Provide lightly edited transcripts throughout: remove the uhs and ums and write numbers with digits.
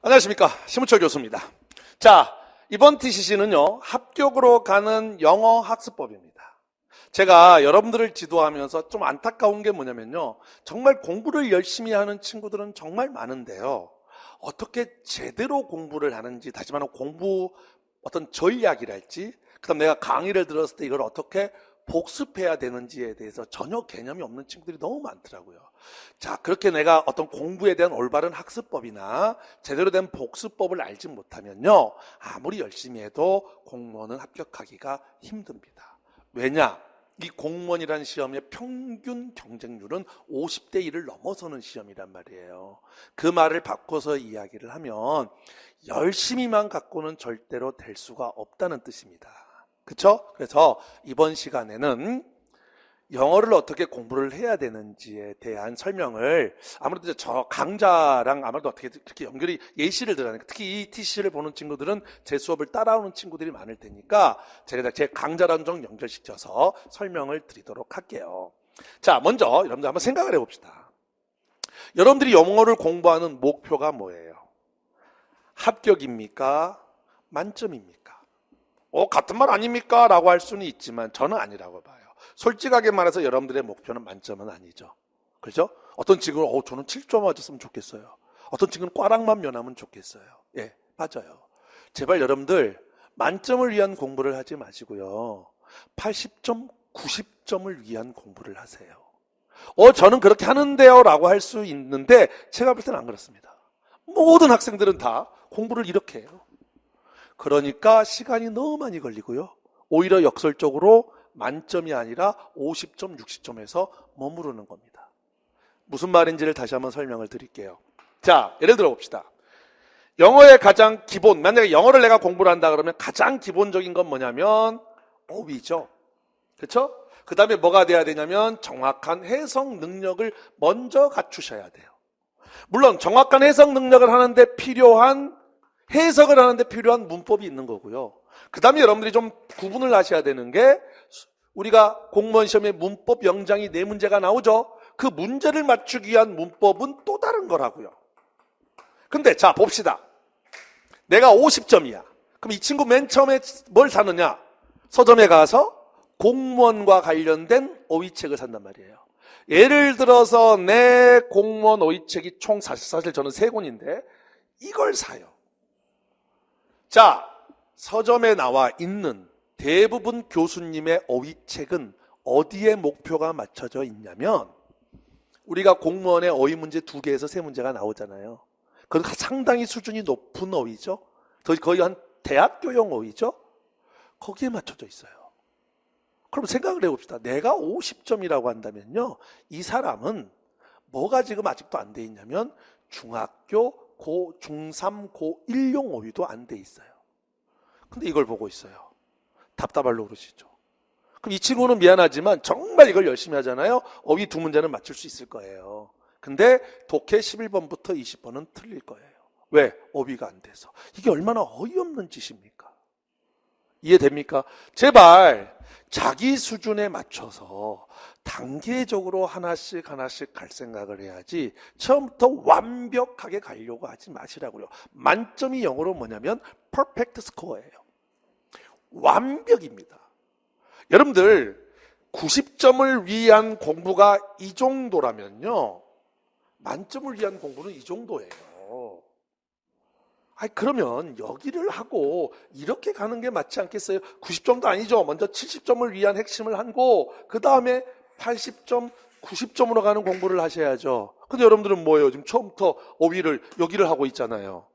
안녕하십니까, 심우철 교수입니다. 자, 이번 TCC는요 합격으로 가는 영어 학습법입니다. 제가 여러분들을 지도하면서 좀 안타까운 게 뭐냐면요, 정말 공부를 열심히 하는 친구들은 정말 많은데요, 어떻게 제대로 공부를 하는지, 다시 말하면 공부 어떤 전략이랄지, 그 다음 내가 강의를 들었을 때 이걸 어떻게 복습해야 되는지에 대해서 전혀 개념이 없는 친구들이 너무 많더라고요. 자, 그렇게 내가 어떤 공부에 대한 올바른 학습법이나 제대로 된 복습법을 알지 못하면요, 아무리 열심히 해도 공무원은 합격하기가 힘듭니다. 왜냐? 이 공무원이라는 시험의 평균 경쟁률은 50대 1을 넘어서는 시험이란 말이에요. 그 말을 바꿔서 이야기를 하면 열심히만 갖고는 절대로 될 수가 없다는 뜻입니다. 그렇죠? 그래서 이번 시간에는 영어를 어떻게 공부를 해야 되는지에 대한 설명을, 아무래도 저 강좌랑 아무래도 어떻게 그렇게 연결이, 예시를 들어가니까, 특히 이 TC를 보는 친구들은 제 수업을 따라오는 친구들이 많을 테니까 제가 제 강좌랑 좀 연결시켜서 설명을 드리도록 할게요. 자, 먼저 여러분들 한번 생각을 해봅시다. 여러분들이 영어를 공부하는 목표가 뭐예요? 합격입니까? 만점입니까? 같은 말 아닙니까? 라고 할 수는 있지만 저는 아니라고 봐요. 솔직하게 말해서 여러분들의 목표는 만점은 아니죠. 그렇죠? 어떤 친구는 저는 7점 맞았으면 좋겠어요. 어떤 친구는 꽈락만 면하면 좋겠어요. 예, 맞아요. 제발 여러분들 만점을 위한 공부를 하지 마시고요, 80점, 90점을 위한 공부를 하세요. 저는 그렇게 하는데요 라고 할 수 있는데 제가 볼 때는 안 그렇습니다. 모든 학생들은 다 공부를 이렇게 해요. 그러니까 시간이 너무 많이 걸리고요, 오히려 역설적으로 만점이 아니라 50점, 60점에서 머무르는 겁니다. 무슨 말인지를 다시 한번 설명을 드릴게요. 자, 예를 들어 봅시다. 영어의 가장 기본, 만약에 영어를 내가 공부를 한다 그러면 가장 기본적인 건 뭐냐면 어휘죠. 그렇죠? 그 다음에 뭐가 돼야 되냐면 정확한 해석 능력을 먼저 갖추셔야 돼요. 물론 정확한 해석 능력을 하는데 필요한, 해석을 하는데 필요한 문법이 있는 거고요. 그 다음에 여러분들이 좀 구분을 하셔야 되는 게, 우리가 공무원 시험에 문법 영장이 4문제가 나오죠. 그 문제를 맞추기 위한 문법은 또 다른 거라고요. 근데 자, 봅시다. 내가 50점이야. 그럼 이 친구 맨 처음에 뭘 사느냐? 서점에 가서 공무원과 관련된 어휘책을 산단 말이에요. 예를 들어서 내 공무원 어휘책이 총 사실 저는 3권인데 이걸 사요. 자, 서점에 나와 있는 대부분 교수님의 어휘책은 어디에 목표가 맞춰져 있냐면, 우리가 공무원의 어휘 문제 2개에서 3문제가 나오잖아요. 그건 상당히 수준이 높은 어휘죠. 거의 한 대학교용 어휘죠. 거기에 맞춰져 있어요. 그럼 생각을 해봅시다. 내가 50점이라고 한다면요, 이 사람은 뭐가 지금 아직도 안 돼 있냐면 중학교 중3 고1용 어휘도 안 돼 있어요. 근데 이걸 보고 있어요. 답답할로 그러시죠. 그럼 이 친구는 미안하지만 정말 이걸 열심히 하잖아요. 어휘 2문제는 맞출 수 있을 거예요. 근데 독해 11번부터 20번은 틀릴 거예요. 왜? 어휘가 안 돼서. 이게 얼마나 어이없는 짓입니까? 이해됩니까? 제발 자기 수준에 맞춰서 단계적으로 하나씩 갈 생각을 해야지 처음부터 완벽하게 가려고 하지 마시라고요. 만점이 영어로 뭐냐면 perfect score예요. 완벽입니다. 여러분들 90점을 위한 공부가 이 정도라면요, 만점을 위한 공부는 이 정도예요. 그러면 여기를 하고 이렇게 가는 게 맞지 않겠어요? 90점도 아니죠. 먼저 70점을 위한 핵심을 하고 그 다음에 80점, 90점으로 가는 공부를 하셔야죠. 근데 여러분들은 뭐예요? 지금 처음부터 어휘를 여기를 하고 있잖아요.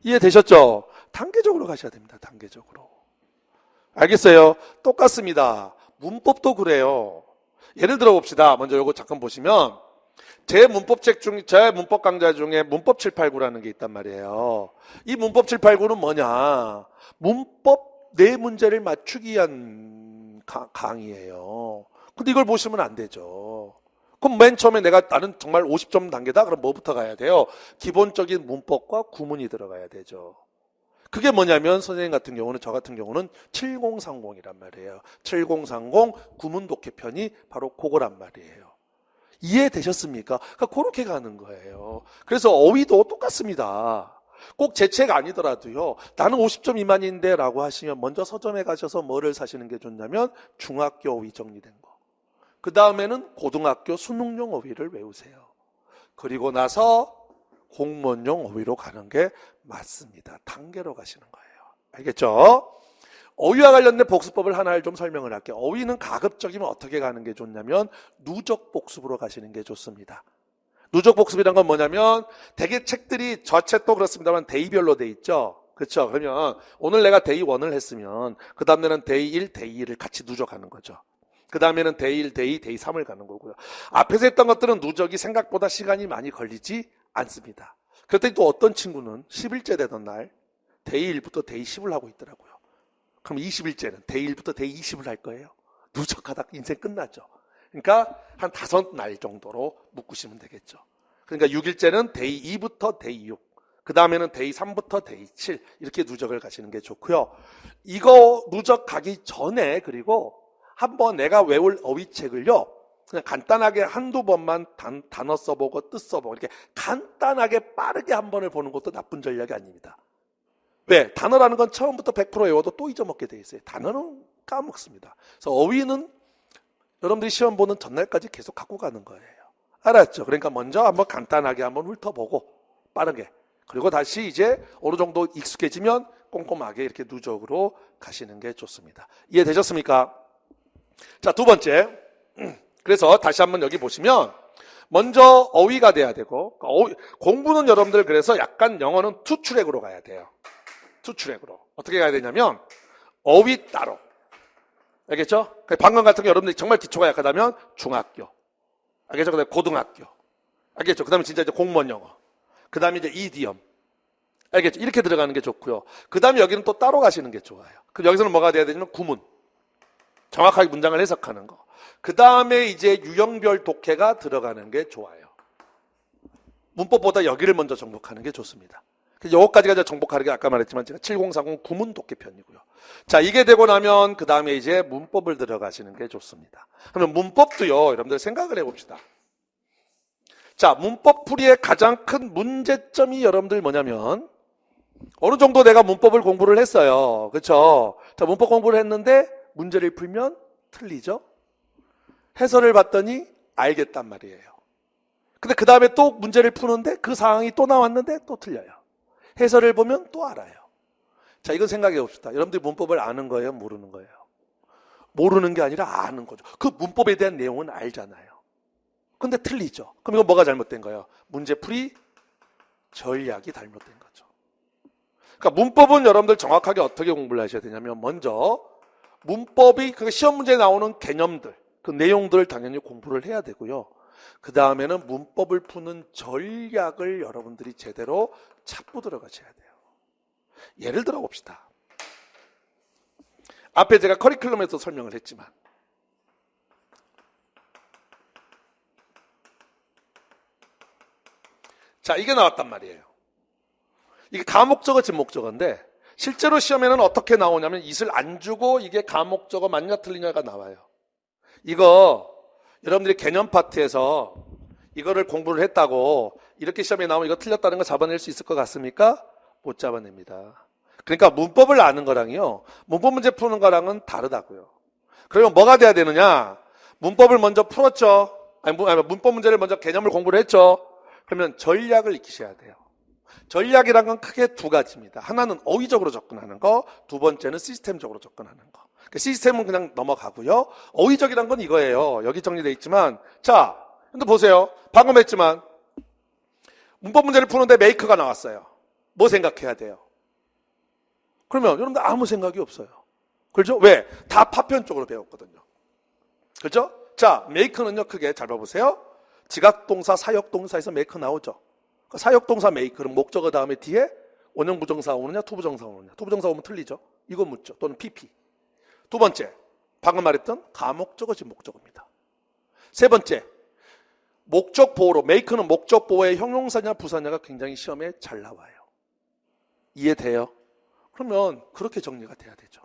이해되셨죠? 단계적으로 가셔야 됩니다. 단계적으로. 알겠어요? 똑같습니다. 문법도 그래요. 예를 들어 봅시다. 먼저 이거 잠깐 보시면, 제 문법 강좌 중에 문법 789라는 게 있단 말이에요. 이 문법 789는 뭐냐? 문법 4문제를 맞추기 위한 강의예요. 근데 이걸 보시면 안 되죠. 그럼 맨 처음에 나는 정말 50점 단계다? 그럼 뭐부터 가야 돼요? 기본적인 문법과 구문이 들어가야 되죠. 그게 뭐냐면 선생님 같은 경우는, 저 같은 경우는 7030이란 말이에요. 7030 구문 독해편이 바로 그거란 말이에요. 이해되셨습니까? 그러니까 그렇게 가는 거예요. 그래서 어휘도 똑같습니다. 꼭 제 책 아니더라도요. 나는 50점 미만인데 라고 하시면 먼저 서점에 가셔서 뭐를 사시는 게 좋냐면 중학교 어휘 정리된 거. 그 다음에는 고등학교 수능용 어휘를 외우세요. 그리고 나서 공무원용 어휘로 가는 게 맞습니다. 단계로 가시는 거예요. 알겠죠? 어휘와 관련된 복습법을 하나를 좀 설명을 할게요. 어휘는 가급적이면 어떻게 가는 게 좋냐면 누적 복습으로 가시는 게 좋습니다. 누적 복습이란 건 뭐냐면 대개 책들이 저 책도 그렇습니다만 데이별로 돼 있죠. 그렇죠? 그러면 오늘 내가 데이 1을 했으면 그 다음에는 데이 1, 데이 2를 같이 누적하는 거죠. 그 다음에는 데이 1, 데이 2, 데이 3을 가는 거고요. 앞에서 했던 것들은 누적이 생각보다 시간이 많이 걸리지 않습니다. 그랬더니 또 어떤 친구는 10일째 되던 날 데이 1부터 데이 10을 하고 있더라고요. 그럼 20일째는 데이 1부터 데이 20을 할 거예요. 누적하다 인생 끝나죠. 그러니까 한 5날 정도로 묶으시면 되겠죠. 그러니까 6일째는 데이 2부터 데이 6, 그 다음에는 데이 3부터 데이 7 이렇게 누적을 가시는 게 좋고요. 이거 누적 가기 전에 그리고 한번 내가 외울 어휘책을요. 그냥 간단하게 한두 번만 단어 써보고 뜻 써보고 이렇게 간단하게 빠르게 한 번을 보는 것도 나쁜 전략이 아닙니다. 왜? 단어라는 건 처음부터 100% 외워도 또 잊어먹게 돼 있어요. 단어는 까먹습니다. 그래서 어휘는 여러분들이 시험 보는 전날까지 계속 갖고 가는 거예요. 알았죠? 그러니까 먼저 한번 간단하게 한번 훑어보고 빠르게 그리고 다시 이제 어느 정도 익숙해지면 꼼꼼하게 이렇게 누적으로 가시는 게 좋습니다. 이해되셨습니까? 자, 두 번째. 그래서 다시 한번 여기 보시면 먼저 어휘가 돼야 되고 공부는 여러분들 그래서 약간 영어는 투트랙으로 가야 돼요. 투트랙으로. 어떻게 가야 되냐면 어휘 따로. 알겠죠? 방금 같은 게 여러분들이 정말 기초가 약하다면 중학교. 알겠죠? 그 다음에 고등학교. 알겠죠? 그 다음에 진짜 이제 공무원 영어. 그 다음에 이제 이디엄. 알겠죠? 이렇게 들어가는 게 좋고요. 그 다음에 여기는 또 따로 가시는 게 좋아요. 그럼 여기서는 뭐가 돼야 되냐면 구문. 정확하게 문장을 해석하는 거. 그 다음에 이제 유형별 독해가 들어가는 게 좋아요. 문법보다 여기를 먼저 정복하는 게 좋습니다. 요거까지가 이제 정복하는 게 아까 말했지만 제가 7040 구문 독해 편이고요. 자, 이게 되고 나면 그 다음에 이제 문법을 들어가시는 게 좋습니다. 그러면 문법도요, 여러분들 생각을 해봅시다. 자, 문법 풀이의 가장 큰 문제점이 여러분들 뭐냐면 어느 정도 내가 문법을 공부를 했어요. 그렇죠? 자, 문법 공부를 했는데 문제를 풀면 틀리죠? 해설을 봤더니 알겠단 말이에요. 근데 그 다음에 또 문제를 푸는데 그 상황이 또 나왔는데 또 틀려요. 해설을 보면 또 알아요. 자, 이건 생각해 봅시다. 여러분들이 문법을 아는 거예요? 모르는 거예요? 모르는 게 아니라 아는 거죠. 그 문법에 대한 내용은 알잖아요. 근데 틀리죠. 그럼 이건 뭐가 잘못된 거예요? 문제풀이 전략이 잘못된 거죠. 그러니까 문법은 여러분들 정확하게 어떻게 공부를 하셔야 되냐면 먼저 문법이 그 시험 문제에 나오는 개념들, 그 내용들을 당연히 공부를 해야 되고요. 그 다음에는 문법을 푸는 전략을 여러분들이 제대로 찾고 들어가셔야 돼요. 예를 들어 봅시다. 앞에 제가 커리큘럼에서 설명을 했지만 자, 이게 나왔단 말이에요. 이게 가목적어, 진목적어인데 실제로 시험에는 어떻게 나오냐면 이슬 안 주고 이게 가목적어 맞냐 틀리냐가 나와요. 이거 여러분들이 개념 파트에서 이거를 공부를 했다고 이렇게 시험에 나오면 이거 틀렸다는 거 잡아낼 수 있을 것 같습니까? 못 잡아냅니다. 그러니까 문법을 아는 거랑요, 문법 문제 푸는 거랑은 다르다고요. 그러면 뭐가 돼야 되느냐? 문법을 먼저 풀었죠. 문법 문제를 먼저 개념을 공부를 했죠. 그러면 전략을 익히셔야 돼요. 전략이란 건 크게 두 가지입니다. 하나는 어휘적으로 접근하는 거, 두 번째는 시스템적으로 접근하는 거. 시스템은 그냥 넘어가고요. 어휘적이란 건 이거예요. 여기 정리되어 있지만, 자, 근데 보세요. 방금 했지만 문법 문제를 푸는데 메이크가 나왔어요. 뭐 생각해야 돼요? 그러면 여러분들 아무 생각이 없어요. 그렇죠? 왜? 다 파편적으로 배웠거든요. 그렇죠? 자, 메이크는요, 크게 잘 봐보세요. 지각동사, 사역동사에서 메이크 나오죠. 사역동사 메이크, 그럼 목적어 다음에 뒤에 원형부정사 오느냐, 투부정사 오느냐. 투부정사 오면 틀리죠. 이거 묻죠. 또는 PP. 두 번째, 방금 말했던 가목적어, 진목적어입니다. 세 번째, 목적 보호로, 메이크는 목적 보호의 형용사냐 부사냐가 굉장히 시험에 잘 나와요. 이해돼요? 그러면 그렇게 정리가 돼야 되죠.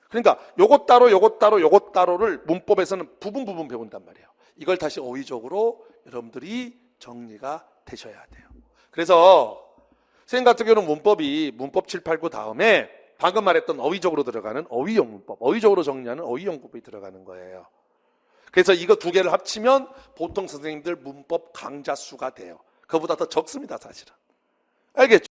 그러니까 요것 따로 요것 따로 요것 따로를 문법에서는 부분 배운단 말이에요. 이걸 다시 어휘적으로 여러분들이 정리가 되셔야 돼요. 그래서 선생님 같은 경우는 문법 7, 8, 9 다음에 방금 말했던 어휘적으로 들어가는 어휘용 문법, 어휘적으로 정리하는 어휘용 문법이 들어가는 거예요. 그래서 이거 두 개를 합치면 보통 선생님들 문법 강자 수가 돼요. 그보다 더 적습니다, 사실은. 알겠죠?